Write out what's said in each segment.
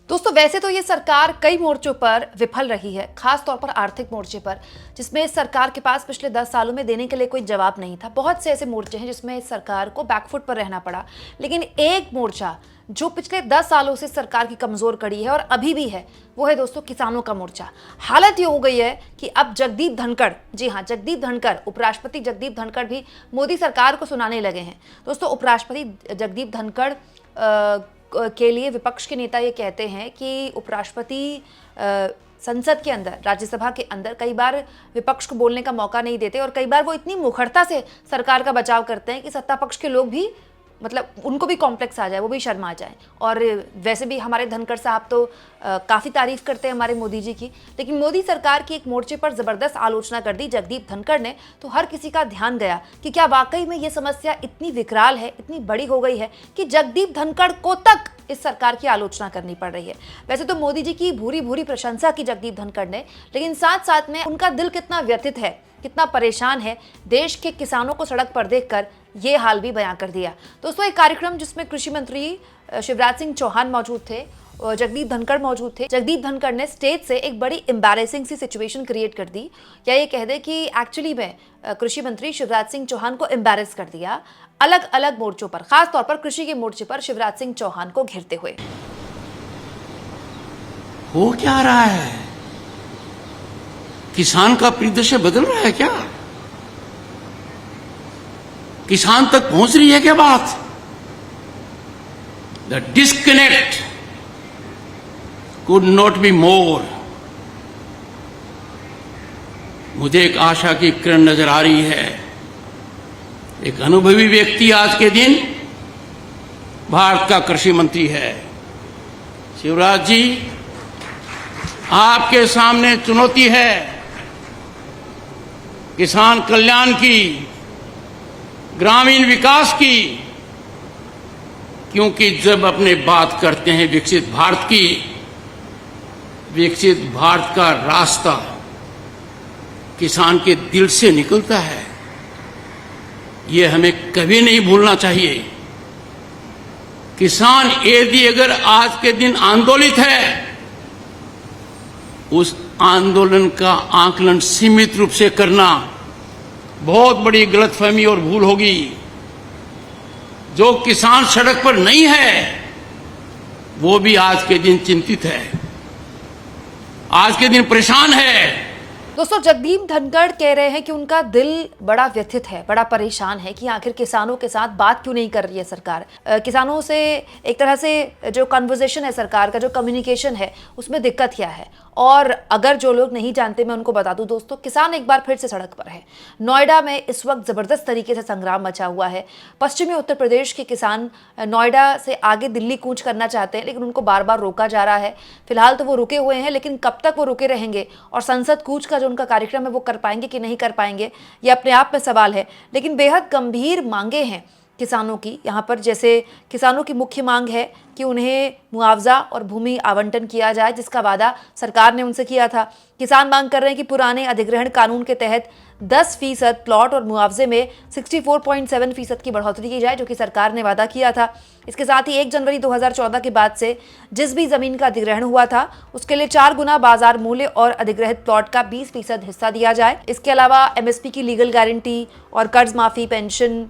दोस्तों वैसे तो ये सरकार कई मोर्चों पर विफल रही है, खास तौर पर आर्थिक मोर्चे पर, जिसमें इस सरकार के पास पिछले 10 सालों में देने के लिए कोई जवाब नहीं था। बहुत से ऐसे मोर्चे हैं जिसमें इस सरकार को बैकफुट पर रहना पड़ा, लेकिन एक मोर्चा जो पिछले 10 सालों से सरकार की कमजोर कड़ी है और अभी भी है, वो है दोस्तों किसानों का मोर्चा। हालत ये हो गई है कि अब जगदीप धनखड़, जी हाँ जगदीप धनखड़, उपराष्ट्रपति जगदीप धनखड़ भी मोदी सरकार को सुनाने लगे हैं। दोस्तों उपराष्ट्रपति जगदीप धनखड़ के लिए विपक्ष के नेता ये कहते हैं कि उपराष्ट्रपति संसद के अंदर, राज्यसभा के अंदर कई बार विपक्ष को बोलने का मौका नहीं देते और कई बार वो इतनी मुखरता से सरकार का बचाव करते हैं कि सत्ता पक्ष के लोग भी, मतलब उनको भी कॉम्प्लेक्स आ जाए, वो भी शर्मा जाए। और वैसे भी हमारे धनखड़ साहब तो काफ़ी तारीफ करते हैं हमारे मोदी जी की, लेकिन मोदी सरकार की एक मोर्चे पर ज़बरदस्त आलोचना कर दी जगदीप धनखड़ ने, तो हर किसी का ध्यान गया कि क्या वाकई में ये समस्या इतनी विकराल है, इतनी बड़ी हो गई है कि जगदीप धनखड़ को तक इस सरकार की आलोचना करनी पड़ रही है। वैसे तो मोदी जी की भूरी भूरी प्रशंसा की जगदीप धनखड़ ने, लेकिन साथ साथ में उनका दिल कितना व्यथित है, कितना परेशान है, देश के किसानों को सड़क पर देखकर ये हाल भी बयां कर दिया। दोस्तों एक कार्यक्रम जिसमें कृषि मंत्री शिवराज सिंह चौहान मौजूद थे, जगदीप धनखड़ मौजूद थे। जगदीप धनखड़ ने स्टेज से एक बड़ी एम्बैरेसिंग सी सिचुएशन क्रिएट कर दी, या ये कह दे कि एक्चुअली में कृषि मंत्री शिवराज सिंह चौहान को एम्बैरेस कर दिया अलग अलग मोर्चों पर, खास तौर पर कृषि के मोर्चे पर शिवराज सिंह चौहान को घेरते हुए। हो क्या रहा है? किसान का परिदृश्य बदल रहा है क्या? किसान तक पहुंच रही है क्या बात? The disconnect could not be more. मुझे एक आशा की किरण नजर आ रही है। एक अनुभवी व्यक्ति आज के दिन भारत का कृषि मंत्री है। शिवराज जी, आपके सामने चुनौती है किसान कल्याण की, ग्रामीण विकास की, क्योंकि जब अपने बात करते हैं विकसित भारत की, विकसित भारत का रास्ता किसान के दिल से निकलता है। ये हमें कभी नहीं भूलना चाहिए। किसान यदि अगर आज के दिन आंदोलित है, उस आंदोलन का आकलन सीमित रूप से करना बहुत बड़ी गलतफहमी और भूल होगी। जो किसान सड़क पर नहीं है, वो भी आज के दिन चिंतित है, आज के दिन परेशान है। दोस्तों जगदीप धनखड़ कह रहे हैं कि उनका दिल बड़ा व्यथित है, बड़ा परेशान है कि आखिर किसानों के साथ बात क्यों नहीं कर रही है सरकार। किसानों से एक तरह से जो कन्वर्सेशन है सरकार का, जो कम्युनिकेशन है, उसमें दिक्कत क्या है। और अगर जो लोग नहीं जानते, मैं उनको बता दूं दोस्तों, किसान एक बार फिर से सड़क पर है। नोएडा में इस वक्त ज़बरदस्त तरीके से संग्राम मचा हुआ है। पश्चिमी उत्तर प्रदेश के किसान नोएडा से आगे दिल्ली कूच करना चाहते हैं, लेकिन उनको बार बार रोका जा रहा है। फिलहाल तो वो रुके हुए हैं, लेकिन कब तक वो रुके रहेंगे और संसद कूच का उनका कार्यक्रम है वो कर पाएंगे कि नहीं कर पाएंगे, ये अपने आप में सवाल है। लेकिन बेहद गंभीर मांगे हैं किसानों की यहाँ पर। जैसे किसानों की मुख्य मांग है कि उन्हें मुआवजा और भूमि आवंटन किया जाए, जिसका वादा सरकार ने उनसे किया था। किसान मांग कर रहे हैं कि पुराने अधिग्रहण कानून के तहत 10% प्लॉट और मुआवजे में 64.7% की बढ़ोतरी की जाए, जो कि सरकार ने वादा किया था। इसके साथ ही 1 जनवरी 2014 के बाद से जिस भी जमीन का अधिग्रहण हुआ था, उसके लिए 4 गुना बाजार मूल्य और अधिग्रहित प्लॉट का 20% हिस्सा दिया जाए। इसके अलावा एमएसपी की लीगल गारंटी और कर्ज माफी, पेंशन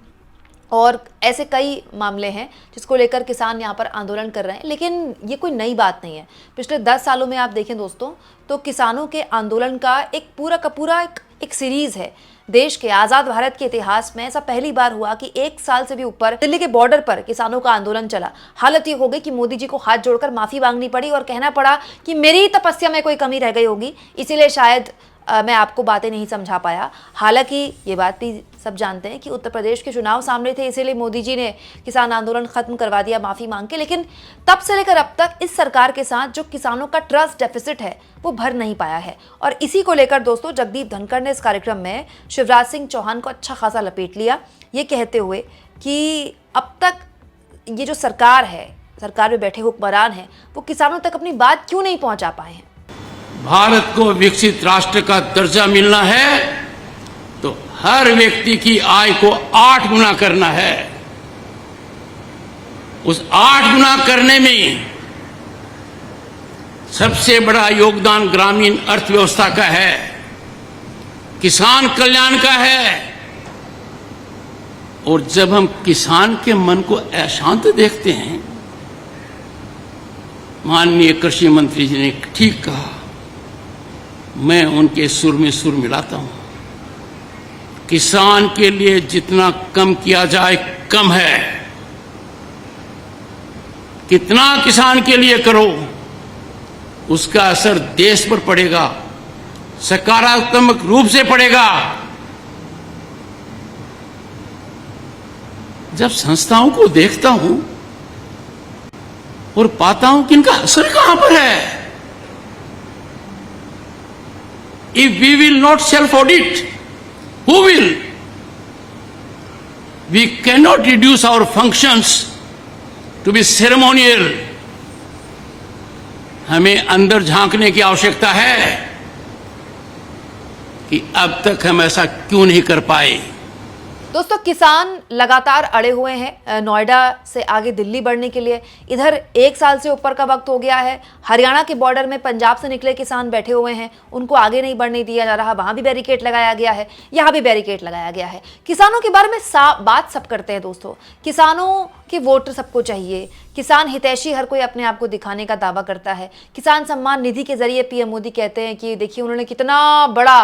और ऐसे कई मामले हैं जिसको लेकर किसान यहाँ पर आंदोलन कर रहे हैं। लेकिन ये कोई नई बात नहीं है। पिछले 10 सालों में आप देखें दोस्तों, तो किसानों के आंदोलन का एक पूरा का पूरा एक सीरीज़ है। देश के आज़ाद भारत के इतिहास में ऐसा पहली बार हुआ कि 1 साल से भी ऊपर दिल्ली के बॉर्डर पर किसानों का आंदोलन चला। हालत ये हो गई कि मोदी जी को हाथ जोड़कर माफ़ी मांगनी पड़ी और कहना पड़ा कि मेरी तपस्या में कोई कमी रह गई होगी, इसीलिए शायद मैं आपको बातें नहीं समझा पाया। हालांकि ये बात भी सब जानते हैं कि उत्तर प्रदेश के चुनाव सामने थे, इसीलिए मोदी जी ने किसान आंदोलन खत्म करवा दिया माफ़ी मांग के। लेकिन तब से लेकर अब तक इस सरकार के साथ जो किसानों का ट्रस्ट डेफिसिट है, वो भर नहीं पाया है। और इसी को लेकर दोस्तों जगदीप धनखड़ ने इस कार्यक्रम में शिवराज सिंह चौहान को अच्छा खासा लपेट लिया, ये कहते हुए कि अब तक ये जो सरकार है, सरकार में बैठे हुक्मरान हैं, वो किसानों तक अपनी बात क्यों नहीं पहुंचा पाए हैं। भारत को विकसित राष्ट्र का दर्जा मिलना है तो हर व्यक्ति की आय को 8 गुना करना है। उस 8 गुना करने में सबसे बड़ा योगदान ग्रामीण अर्थव्यवस्था का है, किसान कल्याण का है। और जब हम किसान के मन को अशांत देखते हैं, माननीय कृषि मंत्री जी ने ठीक कहा, मैं उनके सुर में सुर मिलाता हूं। किसान के लिए जितना कम किया जाए कम है। कितना किसान के लिए करो, उसका असर देश पर पड़ेगा, सकारात्मक रूप से पड़ेगा। जब संस्थाओं को देखता हूं और पाता हूं कि इनका असर कहां पर है। If we will not self-audit, who will? We cannot reduce our functions to be ceremonial. हमें अंदर झांकने की आवश्यकता है कि अब तक हम ऐसा क्यों नहीं कर पाए। दोस्तों, किसान लगातार अड़े हुए हैं नोएडा से आगे दिल्ली बढ़ने के लिए। इधर 1 साल से ऊपर का वक्त हो गया है। हरियाणा के बॉर्डर में पंजाब से निकले किसान बैठे हुए हैं, उनको आगे नहीं बढ़ने दिया जा रहा। वहां भी बैरिकेड लगाया गया है, यहाँ भी बैरिकेड लगाया गया है। किसानों के बारे में बात सब करते हैं दोस्तों। किसानों के वोट सबको चाहिए, किसान हितैषी हर कोई अपने आप को दिखाने का दावा करता है। किसान सम्मान निधि के जरिए पीएम मोदी कहते हैं कि देखिए उन्होंने कितना बड़ा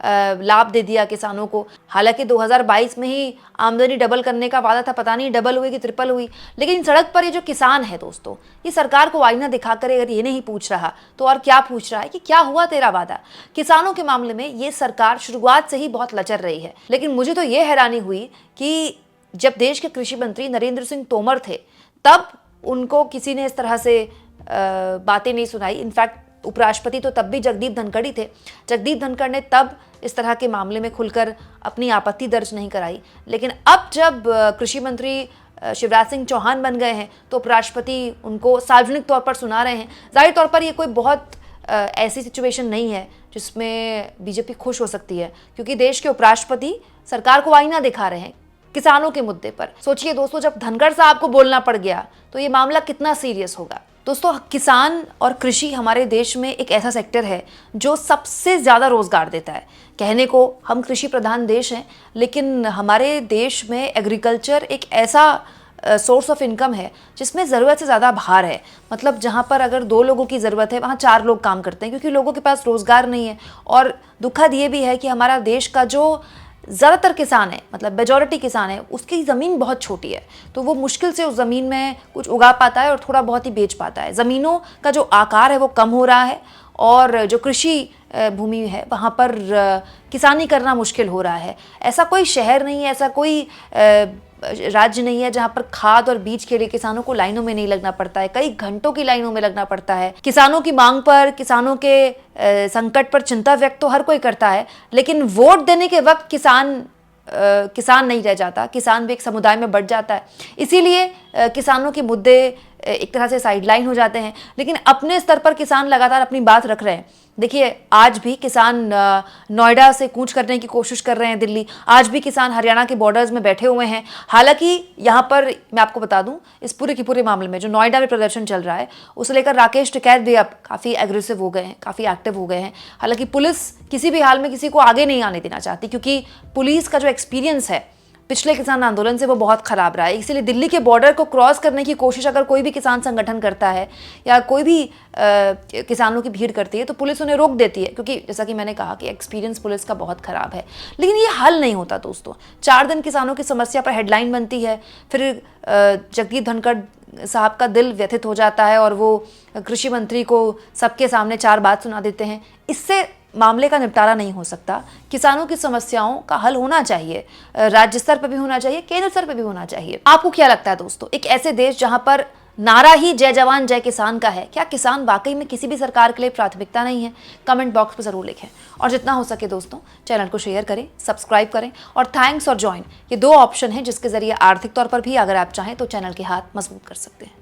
लाभ दे दिया किसानों को। हालांकि 2022 में ही आमदनी डबल करने का वादा था, पता नहीं डबल हुई कि ट्रिपल हुई। लेकिन सड़क पर ये जो किसान है दोस्तों, ये सरकार को आईना दिखाकर अगर ये नहीं पूछ रहा तो और क्या पूछ रहा है कि क्या हुआ तेरा वादा। किसानों के मामले में ये सरकार शुरुआत से ही बहुत लचर रही है। लेकिन मुझे तो ये हैरानी हुई कि जब देश के कृषि मंत्री नरेंद्र सिंह तोमर थे, तब उनको किसी ने इस तरह से बातें नहीं सुनाई। इनफैक्ट उपराष्ट्रपति तो तब भी जगदीप धनखड़ ही थे। जगदीप धनखड़ ने तब इस तरह के मामले में खुलकर अपनी आपत्ति दर्ज नहीं कराई। लेकिन अब जब कृषि मंत्री शिवराज सिंह चौहान बन गए हैं तो उपराष्ट्रपति उनको सार्वजनिक तौर पर सुना रहे हैं। जाहिर तौर पर ये कोई बहुत ऐसी सिचुएशन नहीं है जिसमें बीजेपी खुश हो सकती है, क्योंकि देश के उपराष्ट्रपति सरकार को आईना दिखा रहे हैं किसानों के मुद्दे पर। सोचिए दोस्तों, जब धनखड़ साहब को बोलना पड़ गया तो ये मामला कितना सीरियस होगा। दोस्तों, किसान और कृषि हमारे देश में एक ऐसा सेक्टर है जो सबसे ज़्यादा रोजगार देता है। कहने को हम कृषि प्रधान देश हैं, लेकिन हमारे देश में एग्रीकल्चर एक ऐसा सोर्स ऑफ इनकम है जिसमें ज़रूरत से ज़्यादा भार है। मतलब जहाँ पर अगर 2 लोगों की ज़रूरत है, वहाँ 4 लोग काम करते हैं, क्योंकि लोगों के पास रोज़गार नहीं है। और दुखद ये भी है कि हमारा देश का जो ज़्यादातर किसान है, मतलब मेजॉरिटी किसान है, उसकी ज़मीन बहुत छोटी है, तो वो मुश्किल से उस ज़मीन में कुछ उगा पाता है और थोड़ा बहुत ही बेच पाता है। ज़मीनों का जो आकार है वो कम हो रहा है और जो कृषि भूमि है वहाँ पर किसानी करना मुश्किल हो रहा है। ऐसा कोई शहर नहीं है, ऐसा कोई राज्य नहीं है जहाँ पर खाद और बीज के लिए किसानों को लाइनों में नहीं लगना पड़ता है, कई घंटों की लाइनों में लगना पड़ता है। किसानों की मांग पर, किसानों के संकट पर चिंता व्यक्त तो हर कोई करता है, लेकिन वोट देने के वक्त किसान नहीं रह जाता, किसान भी एक समुदाय में बढ़ जाता है। इसीलिए किसानों के मुद्दे एक तरह से साइडलाइन हो जाते हैं। लेकिन अपने स्तर पर किसान लगातार अपनी बात रख रहे हैं। देखिए, आज भी किसान नोएडा से कूच करने की कोशिश कर रहे हैं दिल्ली। आज भी किसान हरियाणा के बॉर्डर्स में बैठे हुए हैं। हालांकि यहाँ पर मैं आपको बता दूं, इस पूरे के पूरे मामले में जो नोएडा में प्रदर्शन चल रहा है उसे लेकर राकेश टिकैत भी अब काफ़ी एग्रेसिव हो गए हैं, काफ़ी एक्टिव हो गए हैं। हालांकि पुलिस किसी भी हाल में किसी को आगे नहीं आने देना चाहती, क्योंकि पुलिस का जो एक्सपीरियंस है पिछले किसान आंदोलन से वो बहुत खराब रहा है। इसीलिए दिल्ली के बॉर्डर को क्रॉस करने की कोशिश अगर कोई भी किसान संगठन करता है या कोई भी किसानों की भीड़ करती है तो पुलिस उन्हें रोक देती है, क्योंकि जैसा कि मैंने कहा कि एक्सपीरियंस पुलिस का बहुत खराब है। लेकिन ये हल नहीं होता दोस्तों। 4 दिन किसानों की समस्या पर हेडलाइन बनती है, फिर जगदीप धनखड़ साहब का दिल व्यथित हो जाता है और वो कृषि मंत्री को सबके सामने 4 बात सुना देते हैं। इससे मामले का निपटारा नहीं हो सकता। किसानों की समस्याओं का हल होना चाहिए, राज्य स्तर पर भी होना चाहिए, केंद्र स्तर पर भी होना चाहिए। आपको क्या लगता है दोस्तों, एक ऐसे देश जहां पर नारा ही जय जवान जय किसान का है, क्या किसान वाकई में किसी भी सरकार के लिए प्राथमिकता नहीं है? कमेंट बॉक्स में जरूर लिखें और जितना हो सके दोस्तों चैनल को शेयर करें, सब्सक्राइब करें और थैंक्स और ज्वाइन, ये 2 ऑप्शन हैं जिसके जरिए आर्थिक तौर पर भी अगर आप चाहें तो चैनल के हाथ मजबूत कर सकते हैं।